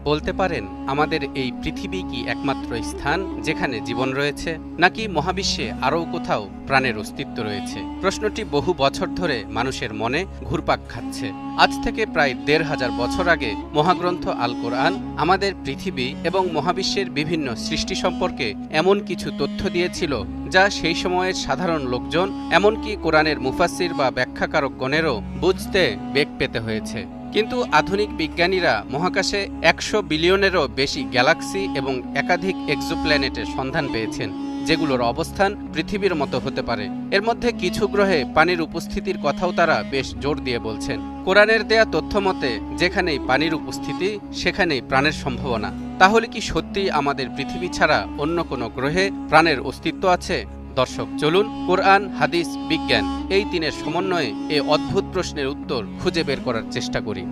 বলতে পারেন আমাদের এই পৃথিবী কি একমাত্র স্থান যেখানে জীবন রয়েছে, নাকি মহাবিশ্বে আরও কোথাও প্রাণের অস্তিত্ব রয়েছে? প্রশ্নটি বহু বছর ধরে মানুষের মনে ঘুরপাক খাচ্ছে। আজ থেকে প্রায় ১৫০০ বছর আগে মহাগ্রন্থ আল কোরআন আমাদের পৃথিবী এবং মহাবিশ্বের বিভিন্ন সৃষ্টি সম্পর্কে এমন কিছু তথ্য দিয়েছিল যা সেই সময়ের সাধারণ লোকজন, এমনকি কোরআনের মুফাসসির বা ব্যাখ্যাকারকগণেরও বুঝতে বেগ পেতে হয়েছে। কিন্তু আধুনিক বিজ্ঞানীরা মহাকাশে ১০০ বিলিয়নেরও বেশি গ্যালাক্সি এবং একাধিক এক্সোপ্ল্যানেটের সন্ধান পেয়েছেন, যেগুলোর অবস্থান পৃথিবীর মতো হতে পারে। এর মধ্যে কিছু গ্রহে পানির উপস্থিতির কথাও তারা বেশ জোর দিয়ে বলছেন। কোরআনের দেয়া তথ্য মতে যেখানেই পানির উপস্থিতি সেখানেই প্রাণের সম্ভাবনা। তাহলে কি সত্যিই আমাদের পৃথিবী ছাড়া অন্য কোনো গ্রহে প্রাণের অস্তিত্ব আছে? দর্শক, চলুন কোরআন, হাদিস, বিজ্ঞান এই তিনের সমন্বয়ে এ অদ্ভুত প্রশ্নের উত্তর খুঁজে বের করার চেষ্টা করি।